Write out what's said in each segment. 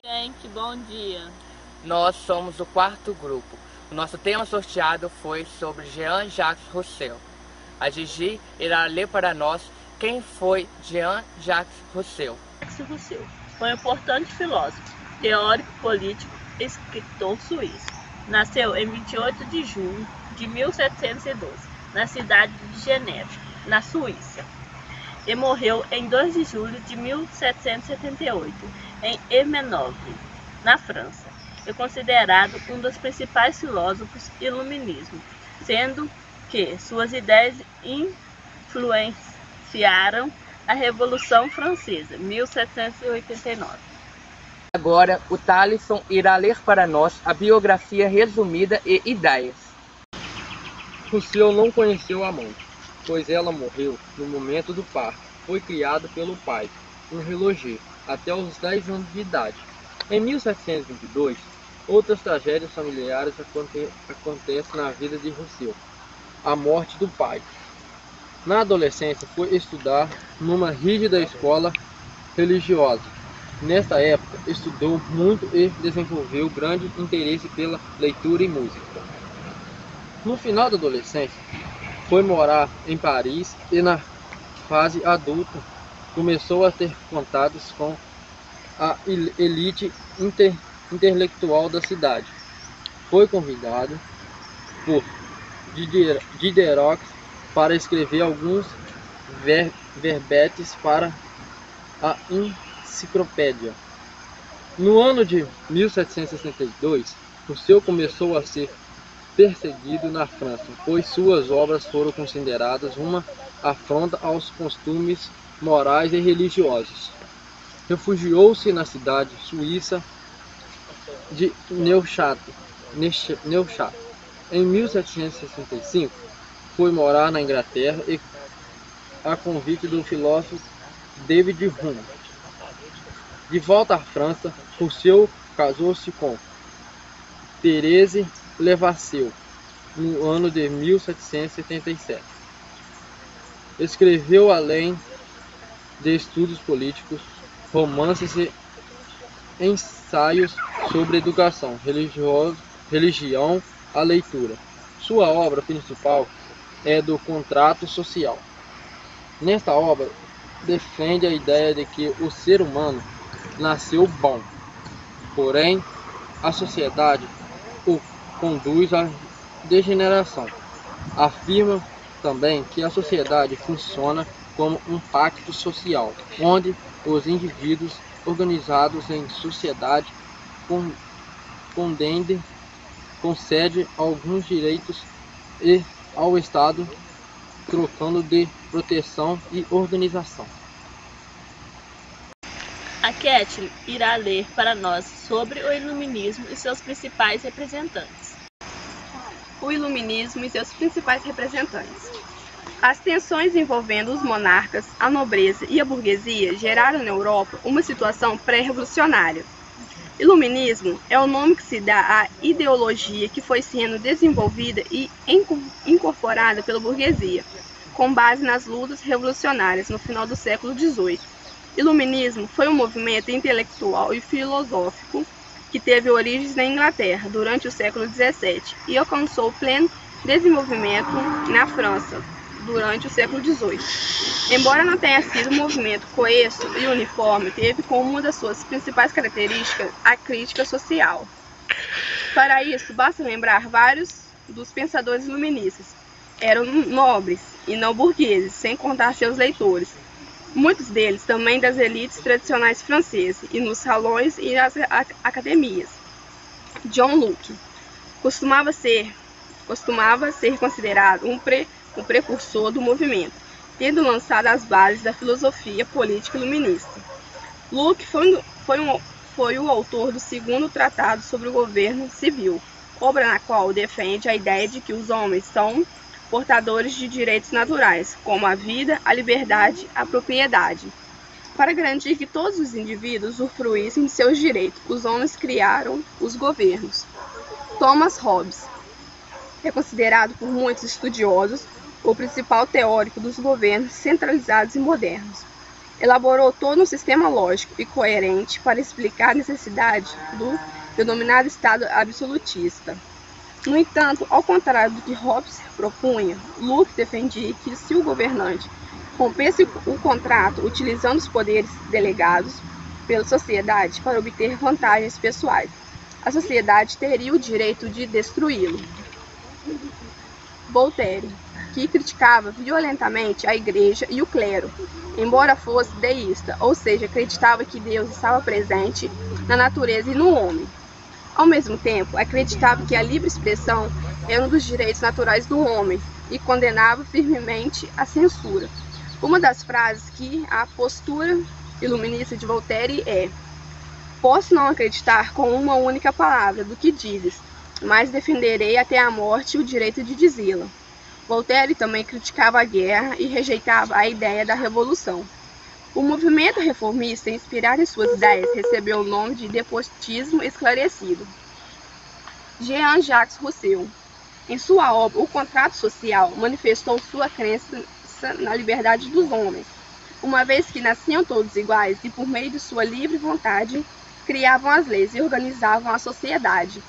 Gente, bom dia. Nós somos o quarto grupo. O nosso tema sorteado foi sobre Jean-Jacques Rousseau. A Gigi irá ler para nós quem foi Jean-Jacques Rousseau. Jacques Rousseau foi um importante filósofo, teórico político e escritor suíço. Nasceu em 28 de junho de 1712, na cidade de Genebra, na Suíça. E morreu em 2 de julho de 1778, em Ermenonville, na França. É considerado um dos principais filósofos iluministo, sendo que suas ideias influenciaram a Revolução Francesa, 1789. Agora, o Thalisson irá ler para nós a biografia resumida e ideias. Rousseau não conheceu a mãe, pois ela morreu no momento do parto. Foi criado pelo pai, um relogeiro, até os 10 anos de idade. Em 1722, outras tragédias familiares acontecem na vida de Rousseau. A morte do pai. Na adolescência, foi estudar numa rígida escola religiosa. Nesta época, estudou muito e desenvolveu grande interesse pela leitura e música. No final da adolescência, foi morar em Paris e na fase adulta começou a ter contatos com a elite intelectual da cidade. Foi convidado por Diderot para escrever alguns verbetes para a enciclopédia. No ano de 1762, Rousseau começou a ser perseguido na França, pois suas obras foram consideradas uma afronta aos costumes morais e religiosos. Refugiou-se na cidade suíça de Neustadt. Em 1765, foi morar na Inglaterra e, a convite do filósofo David Hume. De volta à França, Rousseau casou-se com Thérèse Levasseur no ano de 1777. Escreveu, além de estudos políticos, romances e ensaios sobre educação, religião, a leitura. Sua obra principal é do contrato social. Nesta obra, defende a ideia de que o ser humano nasceu bom, porém a sociedade o conduz à degeneração. Afirma também que a sociedade funciona como um pacto social, onde os indivíduos organizados em sociedade concedem alguns direitos e ao Estado, trocando de proteção e organização. A Kathleen irá ler para nós sobre o iluminismo e seus principais representantes. O iluminismo e seus principais representantes. As tensões envolvendo os monarcas, a nobreza e a burguesia geraram na Europa uma situação pré-revolucionária. Iluminismo é o nome que se dá à ideologia que foi sendo desenvolvida e incorporada pela burguesia, com base nas lutas revolucionárias no final do século XVIII. Iluminismo foi um movimento intelectual e filosófico que teve origens na Inglaterra durante o século XVII e alcançou pleno desenvolvimento na França durante o século XVIII. Embora não tenha sido um movimento coeso e uniforme, teve como uma das suas principais características a crítica social. Para isso, basta lembrar vários dos pensadores iluministas. Eram nobres e não burgueses, sem contar seus leitores. Muitos deles também das elites tradicionais francesas e nos salões e nas academias. John Locke costumava ser considerado um precursor do movimento, tendo lançado as bases da filosofia política iluminista. Locke foi o autor do segundo tratado sobre o governo civil, obra na qual defende a ideia de que os homens são portadores de direitos naturais, como a vida, a liberdade, a propriedade. Para garantir que todos os indivíduos usufruíssem de seus direitos, os homens criaram os governos. Thomas Hobbes É considerado por muitos estudiosos o principal teórico dos governos centralizados e modernos. Elaborou todo um sistema lógico e coerente para explicar a necessidade do denominado Estado absolutista. No entanto, ao contrário do que Hobbes propunha, Locke defendia que se o governante rompesse o contrato utilizando os poderes delegados pela sociedade para obter vantagens pessoais, a sociedade teria o direito de destruí-lo. Voltaire, que criticava violentamente a Igreja e o clero, embora fosse deísta, ou seja, acreditava que Deus estava presente na natureza e no homem. Ao mesmo tempo, acreditava que a livre expressão era um dos direitos naturais do homem e condenava firmemente a censura. Uma das frases que a postura iluminista de Voltaire é: posso não acreditar com uma única palavra do que dizes, mas defenderei até a morte o direito de dizê-la. Voltaire também criticava a guerra e rejeitava a ideia da revolução. O movimento reformista, inspirado em suas ideias, recebeu o nome de despotismo esclarecido. Jean-Jacques Rousseau, em sua obra O Contrato Social, manifestou sua crença na liberdade dos homens, uma vez que nasciam todos iguais e, por meio de sua livre vontade, criavam as leis e organizavam a sociedade.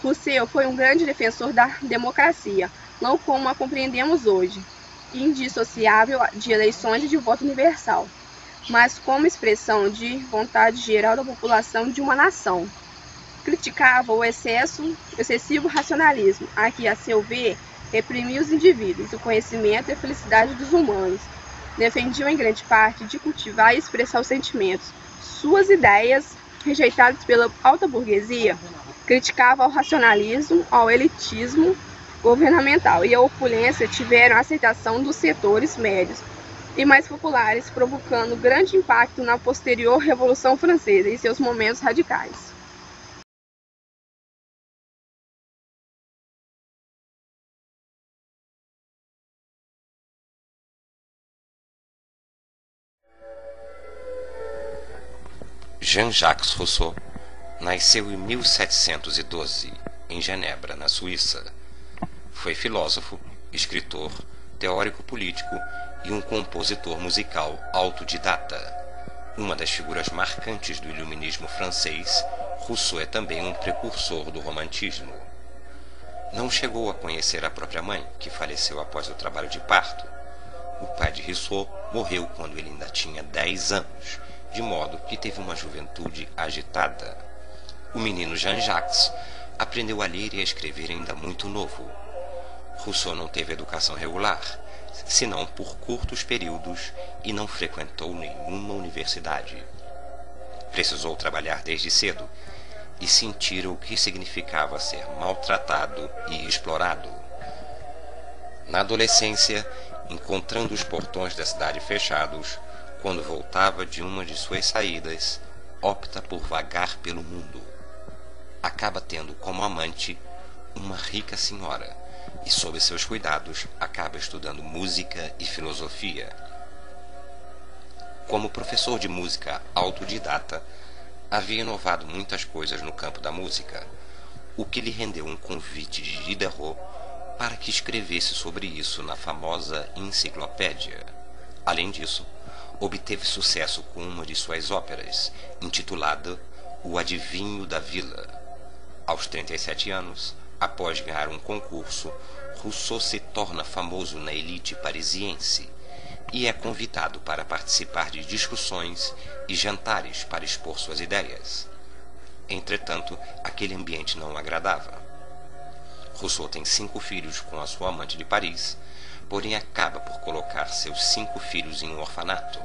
Rousseau foi um grande defensor da democracia, não como a compreendemos hoje, indissociável de eleições e de voto universal, mas como expressão de vontade geral da população de uma nação. Criticava o excessivo racionalismo, a que, a seu ver, reprimia os indivíduos, o conhecimento e a felicidade dos humanos. Defendiam em grande parte de cultivar e expressar os sentimentos. Suas ideias, rejeitadas pela alta burguesia, criticavam ao racionalismo, ao elitismo governamental e à opulência, tiveram a aceitação dos setores médios e mais populares, provocando grande impacto na posterior Revolução Francesa e seus momentos radicais. Jean-Jacques Rousseau nasceu em 1712, em Genebra, na Suíça. Foi filósofo, escritor, teórico político e um compositor musical autodidata. Uma das figuras marcantes do iluminismo francês, Rousseau é também um precursor do romantismo. Não chegou a conhecer a própria mãe, que faleceu após o trabalho de parto. O pai de Rousseau morreu quando ele ainda tinha 10 anos, de modo que teve uma juventude agitada. O menino Jean-Jacques aprendeu a ler e a escrever ainda muito novo. Rousseau não teve educação regular, senão por curtos períodos, e não frequentou nenhuma universidade. Precisou trabalhar desde cedo e sentir o que significava ser maltratado e explorado. Na adolescência, encontrando os portões da cidade fechados, quando voltava de uma de suas saídas, opta por vagar pelo mundo. Acaba tendo como amante uma rica senhora e, sob seus cuidados, acaba estudando música e filosofia. Como professor de música autodidata, havia inovado muitas coisas no campo da música, o que lhe rendeu um convite de Diderot para que escrevesse sobre isso na famosa enciclopédia. Além disso, obteve sucesso com uma de suas óperas, intitulada O Adivinho da Vila. Aos 37 anos, após ganhar um concurso, Rousseau se torna famoso na elite parisiense e é convidado para participar de discussões e jantares para expor suas ideias. Entretanto, aquele ambiente não o agradava. Rousseau tem 5 filhos com a sua amante de Paris, porém acaba por colocar seus 5 filhos em um orfanato.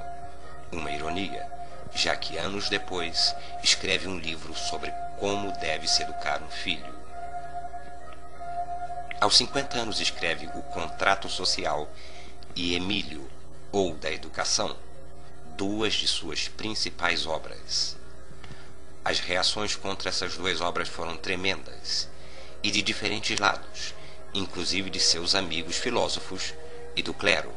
Uma ironia, já que anos depois escreve um livro sobre como deve-se educar um filho. Aos 50 anos escreve O Contrato Social e Emílio, ou da Educação, 2 de suas principais obras. As reações contra essas 2 obras foram tremendas, e de diferentes lados, inclusive de seus amigos filósofos e do clero,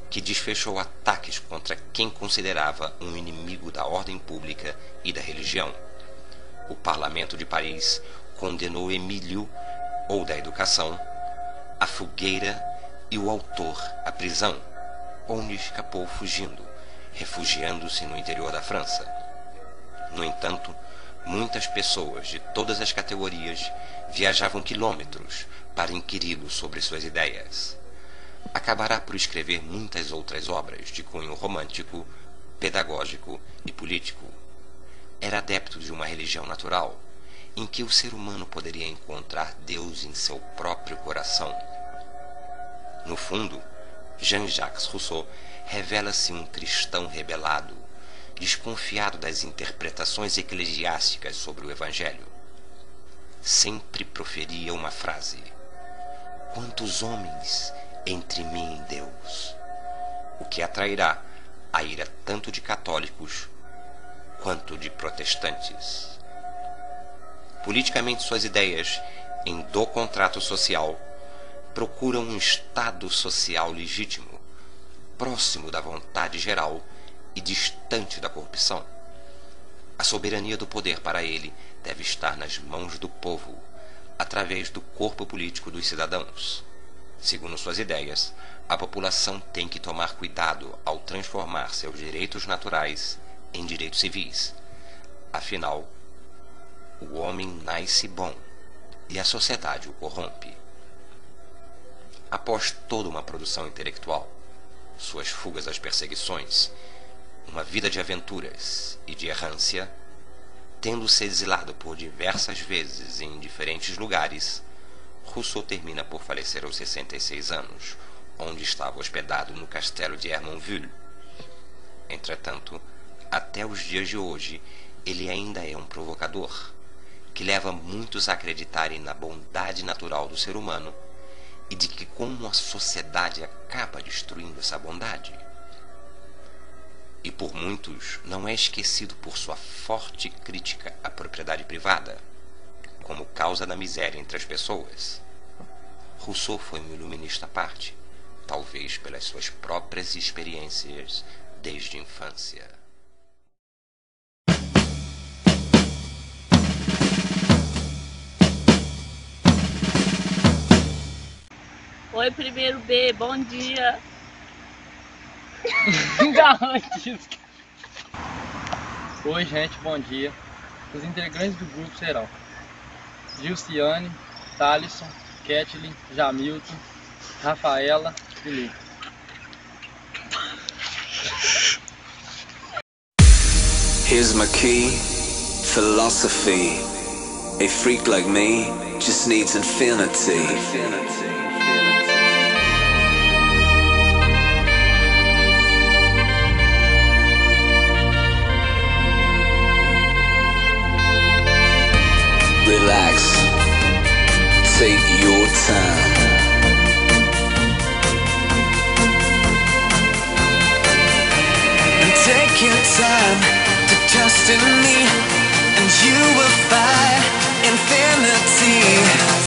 que desfechou ataques contra quem considerava um inimigo da ordem pública e da religião. O Parlamento de Paris condenou Emílio, ou da Educação, a fogueira e o autor à prisão, onde escapou fugindo, refugiando-se no interior da França. No entanto, muitas pessoas de todas as categorias viajavam quilômetros para inquiri-lo sobre suas ideias. Acabará por escrever muitas outras obras de cunho romântico, pedagógico e político. Era adepto de uma religião natural, em que o ser humano poderia encontrar Deus em seu próprio coração. No fundo, Jean-Jacques Rousseau revela-se um cristão rebelado, desconfiado das interpretações eclesiásticas sobre o Evangelho. Sempre proferia uma frase: quantos homens entre mim e Deus? O que atrairá a ira tanto de católicos quanto de protestantes. Politicamente, suas ideias em Do Contrato Social procuram um Estado social legítimo, próximo da vontade geral e distante da corrupção. A soberania do poder para ele deve estar nas mãos do povo, através do corpo político dos cidadãos. Segundo suas ideias, a população tem que tomar cuidado ao transformar seus direitos naturais em direitos civis. Afinal, o homem nasce bom e a sociedade o corrompe. Após toda uma produção intelectual, suas fugas às perseguições, uma vida de aventuras e de errância, tendo se exilado por diversas vezes em diferentes lugares, Rousseau termina por falecer aos 66 anos, onde estava hospedado no castelo de Hermonville. Entretanto, até os dias de hoje, ele ainda é um provocador, que leva muitos a acreditarem na bondade natural do ser humano e de que como a sociedade acaba destruindo essa bondade. E por muitos não é esquecido por sua forte crítica à propriedade privada, como causa da miséria entre as pessoas. Rousseau foi um iluminista à parte, talvez pelas suas próprias experiências desde a infância. Oi, primeiro B, bom dia. Oi, gente, bom dia. Os integrantes do grupo serão Gilciane, Thalisson, Kathleen, Jamilton, Rafaela e Lu. Here's my key, philosophy. A freak like me just needs infinity. Relax, take your time. And take your time to trust in me, and you will find infinity.